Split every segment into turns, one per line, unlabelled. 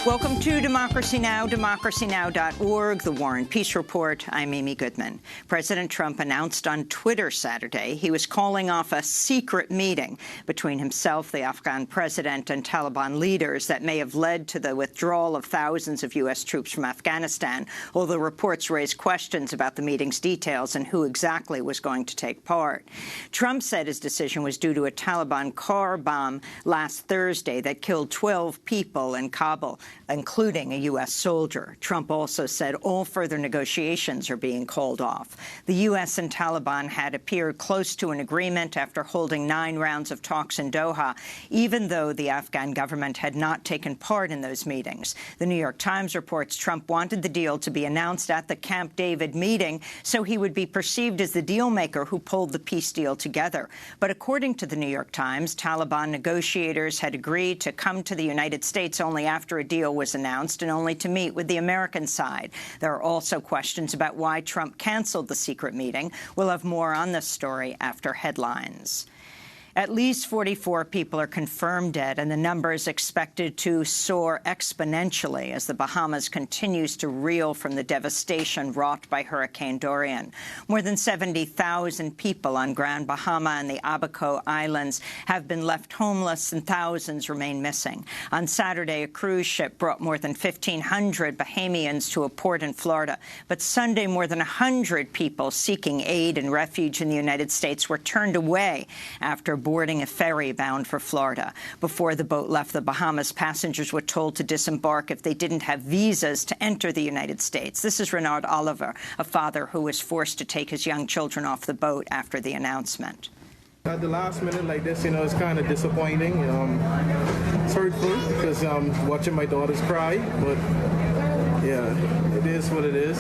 Welcome to Democracy Now!, democracynow.org, The War and Peace Report. I'm Amy Goodman. President Trump announced on Twitter Saturday he was calling off a secret meeting between himself, the Afghan president, and Taliban leaders that may have led to the withdrawal of thousands of U.S. troops from Afghanistan, although reports raised questions about the meeting's details and who exactly was going to take part. Trump said his decision was due to a Taliban car bomb last Thursday that killed 12 people in Kabul, including a U.S. soldier. Trump also said all further negotiations are being called off. The U.S. and Taliban had appeared close to an agreement after holding 9 rounds of talks in Doha, even though the Afghan government had not taken part in those meetings. The New York Times reports Trump wanted the deal to be announced at the Camp David meeting so he would be perceived as the deal-maker who pulled the peace deal together. But according to the New York Times, Taliban negotiators had agreed to come to the United States only after a deal was announced and only to meet with the American side. There are also questions about why Trump canceled the secret meeting. We'll have more on this story after headlines. At least 44 people are confirmed dead, and the number is expected to soar exponentially as the Bahamas continues to reel from the devastation wrought by Hurricane Dorian. More than 70,000 people on Grand Bahama and the Abaco Islands have been left homeless, and thousands remain missing. On Saturday, a cruise ship brought more than 1,500 Bahamians to a port in Florida. But Sunday, more than 100 people seeking aid and refuge in the United States were turned away after boarding a ferry bound for Florida. Before the boat left the Bahamas, passengers were told to disembark if they didn't have visas to enter the United States. This is Renard Oliver, a father who was forced to take his young children off the boat after the announcement.
At the last minute like this, it's kind of disappointing. It's hurtful because I'm watching my daughters cry, but yeah, it is what it is.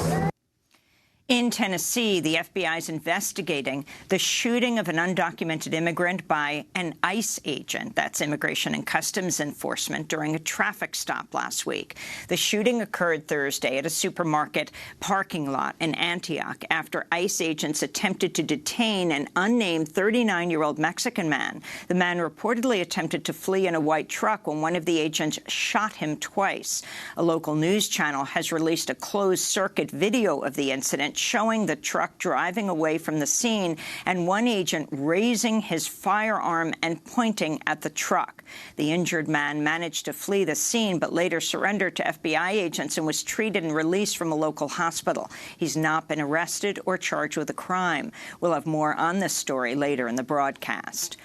In Tennessee, the FBI is investigating the shooting of an undocumented immigrant by an ICE agent, that's Immigration and Customs Enforcement, during a traffic stop last week. The shooting occurred Thursday at a supermarket parking lot in Antioch after ICE agents attempted to detain an unnamed 39-year-old Mexican man. The man reportedly attempted to flee in a white truck when one of the agents shot him twice. A local news channel has released a closed-circuit video of the incident showing the truck driving away from the scene and one agent raising his firearm and pointing at the truck. The injured man managed to flee the scene but later surrendered to FBI agents and was treated and released from a local hospital. He's not been arrested or charged with a crime. We'll have more on this story later in the broadcast.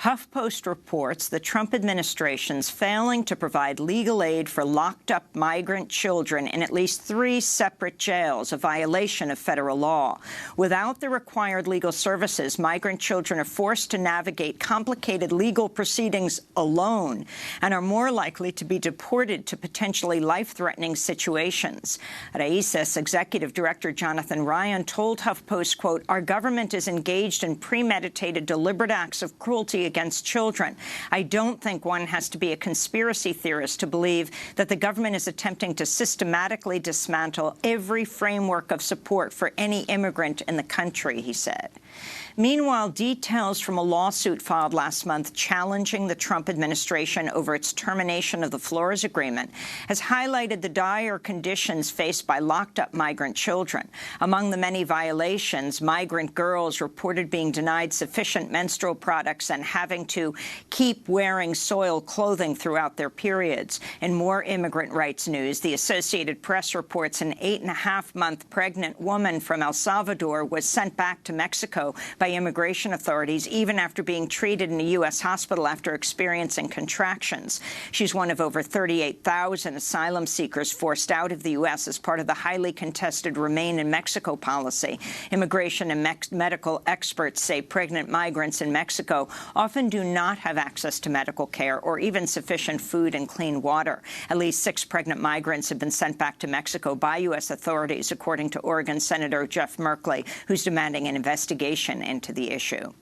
HuffPost reports the Trump administration's failing to provide legal aid for locked-up migrant children in at least 3 separate jails, a violation of federal law. Without the required legal services, migrant children are forced to navigate complicated legal proceedings alone and are more likely to be deported to potentially life-threatening situations. RAICE's executive director Jonathan Ryan told HuffPost, quote, "Our government is engaged in premeditated, deliberate acts of cruelty against children. I don't think one has to be a conspiracy theorist to believe that the government is attempting to systematically dismantle every framework of support for any immigrant in the country," he said. Meanwhile, details from a lawsuit filed last month challenging the Trump administration over its termination of the Flores Agreement has highlighted the dire conditions faced by locked-up migrant children. Among the many violations, migrant girls reported being denied sufficient menstrual products and having to keep wearing soiled clothing throughout their periods. In more immigrant rights news, the Associated Press reports an 8.5-month pregnant woman from El Salvador was sent back to Mexico by immigration authorities even after being treated in a U.S. hospital after experiencing contractions. She's one of over 38,000 asylum seekers forced out of the U.S. as part of the highly contested Remain in Mexico policy. Immigration and medical experts say pregnant migrants in Mexico often do not have access to medical care or even sufficient food and clean water. At least 6 pregnant migrants have been sent back to Mexico by U.S. authorities, according to Oregon Senator Jeff Merkley, who's demanding an investigation into the issue.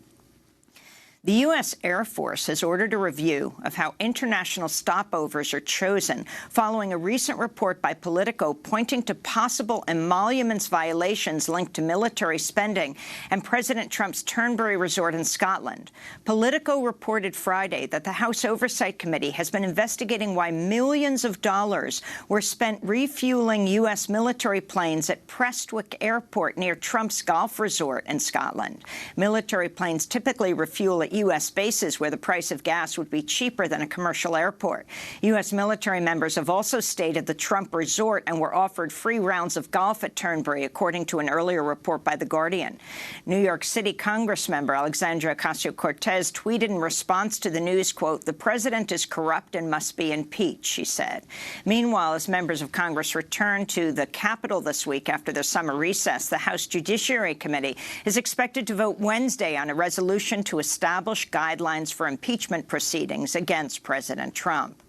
The U.S. Air Force has ordered a review of how international stopovers are chosen following a recent report by Politico pointing to possible emoluments violations linked to military spending and President Trump's Turnberry resort in Scotland. Politico reported Friday that the House Oversight Committee has been investigating why millions of dollars were spent refueling U.S. military planes at Prestwick Airport near Trump's golf resort in Scotland. Military planes typically refuel at U.S. bases where the price of gas would be cheaper than a commercial airport. U.S. military members have also stayed at the Trump resort and were offered free rounds of golf at Turnberry, according to an earlier report by The Guardian. New York City Congressmember Alexandria Ocasio-Cortez tweeted in response to the news, quote, "The president is corrupt and must be impeached," she said. Meanwhile, as members of Congress return to the Capitol this week after their summer recess, the House Judiciary Committee is expected to vote Wednesday on a resolution to establish guidelines for impeachment proceedings against President Trump.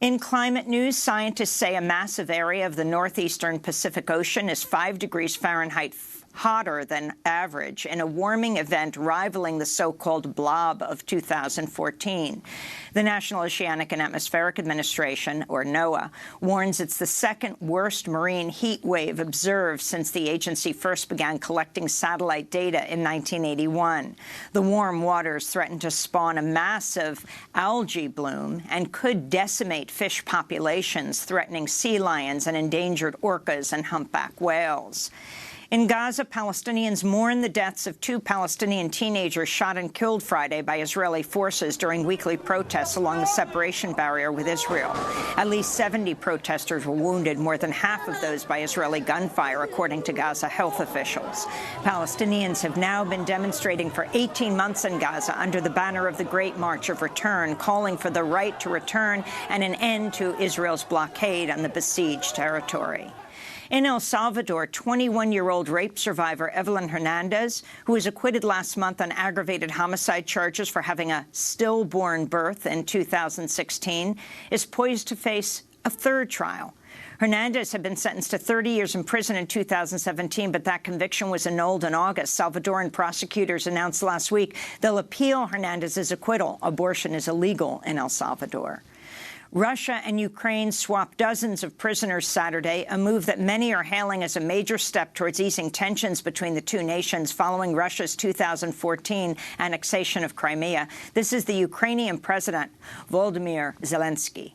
In climate news, scientists say a massive area of the northeastern Pacific Ocean is 5 degrees Fahrenheit hotter than average in a warming event rivaling the so-called blob of 2014. The National Oceanic and Atmospheric Administration, or NOAA, warns it's the second worst marine heat wave observed since the agency first began collecting satellite data in 1981. The warm waters threaten to spawn a massive algae bloom and could decimate fish populations, threatening sea lions and endangered orcas and humpback whales. In Gaza, Palestinians mourn the deaths of 2 Palestinian teenagers shot and killed Friday by Israeli forces during weekly protests along the separation barrier with Israel. At least 70 protesters were wounded, more than half of those by Israeli gunfire, according to Gaza health officials. Palestinians have now been demonstrating for 18 months in Gaza under the banner of the Great March of Return, calling for the right to return and an end to Israel's blockade on the besieged territory. In El Salvador, 21-year-old rape survivor Evelyn Hernandez, who was acquitted last month on aggravated homicide charges for having a stillborn birth in 2016, is poised to face a third trial. Hernandez had been sentenced to 30 years in prison in 2017, but that conviction was annulled in August. Salvadoran prosecutors announced last week they'll appeal Hernandez's acquittal. Abortion is illegal in El Salvador. Russia and Ukraine swapped dozens of prisoners Saturday, a move that many are hailing as a major step towards easing tensions between the two nations following Russia's 2014 annexation of Crimea. This is the Ukrainian President, Volodymyr Zelensky.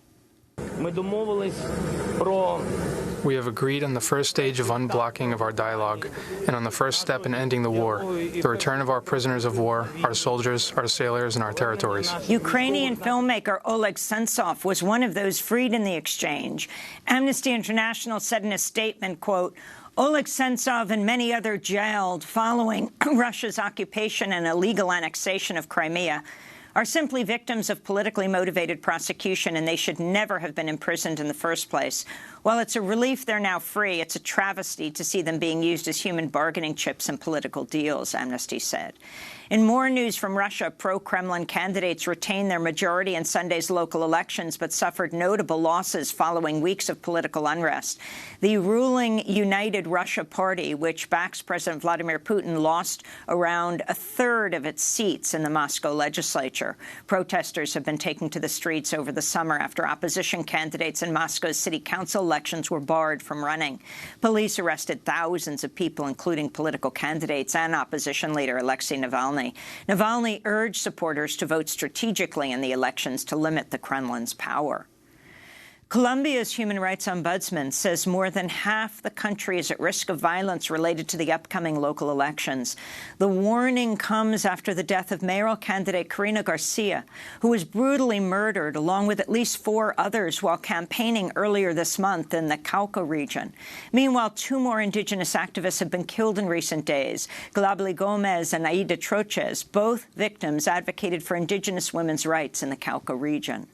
We have agreed on the first stage of unblocking of our dialogue and on the first step in ending the war, the return of our prisoners of war, our soldiers, our sailors, and our territories.
Ukrainian filmmaker Oleg Sentsov was one of those freed in the exchange. Amnesty International said in a statement, quote, Oleg Sentsov and many others jailed following Russia's occupation and illegal annexation of Crimea are simply victims of politically motivated prosecution, and they should never have been imprisoned in the first place. While it's a relief they're now free, it's a travesty to see them being used as human bargaining chips in political deals, Amnesty said. In more news from Russia, pro-Kremlin candidates retained their majority in Sunday's local elections but suffered notable losses following weeks of political unrest. The ruling United Russia Party, which backs President Vladimir Putin, lost around a third of its seats in the Moscow legislature. Protesters have been taking to the streets over the summer after opposition candidates in Moscow's city council elections were barred from running. Police arrested thousands of people, including political candidates and opposition leader Alexei Navalny. Navalny urged supporters to vote strategically in the elections to limit the Kremlin's power. Colombia's human rights ombudsman says more than half the country is at risk of violence related to the upcoming local elections. The warning comes after the death of mayoral candidate Karina Garcia, who was brutally murdered along with at least 4 others while campaigning earlier this month in the Cauca region. Meanwhile, 2 more indigenous activists have been killed in recent days. Glably Gomez and Aida Troches, both victims, advocated for indigenous women's rights in the Cauca region.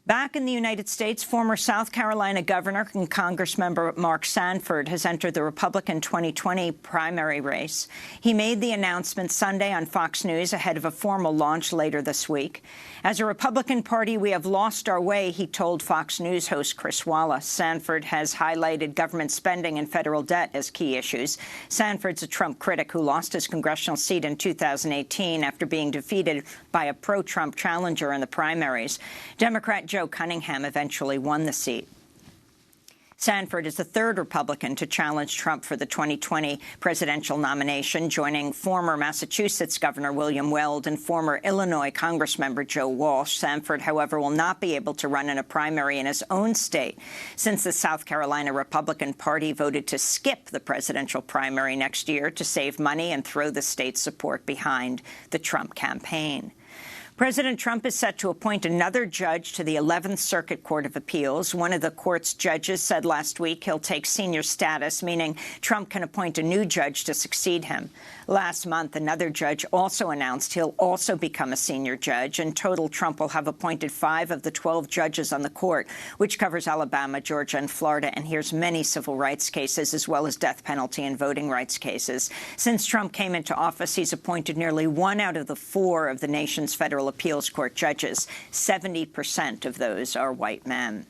Back in the United States, former South Carolina Governor and Congressmember Mark Sanford has entered the Republican 2020 primary race. He made the announcement Sunday on Fox News ahead of a formal launch later this week. As a Republican Party, we have lost our way, he told Fox News host Chris Wallace. Sanford has highlighted government spending and federal debt as key issues. Sanford's a Trump critic who lost his congressional seat in 2018 after being defeated by a pro-Trump challenger in the primaries. Democrat Joe Cunningham eventually won the seat. Sanford is the third Republican to challenge Trump for the 2020 presidential nomination, joining former Massachusetts Governor William Weld and former Illinois Congressmember Joe Walsh. Sanford, however, will not be able to run in a primary in his own state since the South Carolina Republican Party voted to skip the presidential primary next year to save money and throw the state's support behind the Trump campaign. President Trump is set to appoint another judge to the 11th Circuit Court of Appeals. One of the court's judges said last week he'll take senior status, meaning Trump can appoint a new judge to succeed him. Last month, another judge also announced he'll also become a senior judge. In total, Trump will have appointed 5 of the 12 judges on the court, which covers Alabama, Georgia, and Florida, and hears many civil rights cases as well as death penalty and voting rights cases. Since Trump came into office, he's appointed nearly 1 out of the 4 of the nation's federal appeals court judges. 70% of those are white men.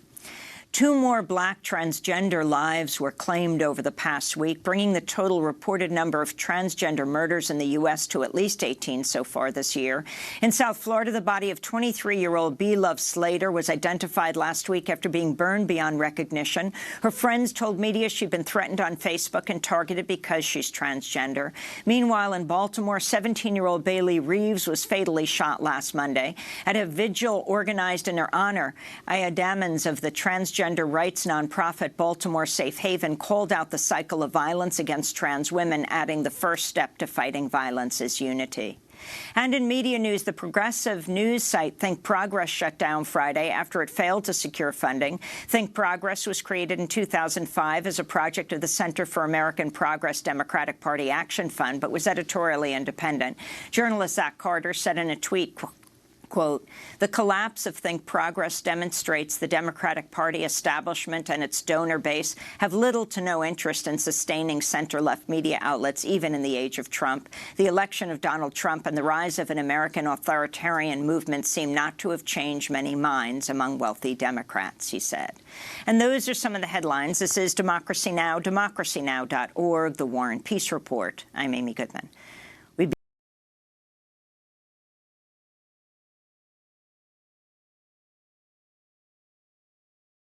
2 more black transgender lives were claimed over the past week, bringing the total reported number of transgender murders in the U.S. to at least 18 so far this year. In South Florida, the body of 23-year-old B. Love Slater was identified last week after being burned beyond recognition. Her friends told media she'd been threatened on Facebook and targeted because she's transgender. Meanwhile, in Baltimore, 17-year-old Bailey Reeves was fatally shot last Monday. At a vigil organized in her honor, Aya Damons of the transgender rights nonprofit Baltimore Safe Haven called out the cycle of violence against trans women, adding the first step to fighting violence is unity. And in media news, the progressive news site Think Progress shut down Friday after it failed to secure funding. Think Progress was created in 2005 as a project of the Center for American Progress Democratic Party Action Fund, but was editorially independent. Journalist Zach Carter said in a tweet, quote, "The collapse of Think Progress demonstrates the Democratic Party establishment and its donor base have little to no interest in sustaining center-left media outlets, even in the age of Trump. The election of Donald Trump and the rise of an American authoritarian movement seem not to have changed many minds among wealthy Democrats," he said. And those are some of the headlines. This is Democracy Now!, democracynow.org, The War and Peace Report. I'm Amy Goodman.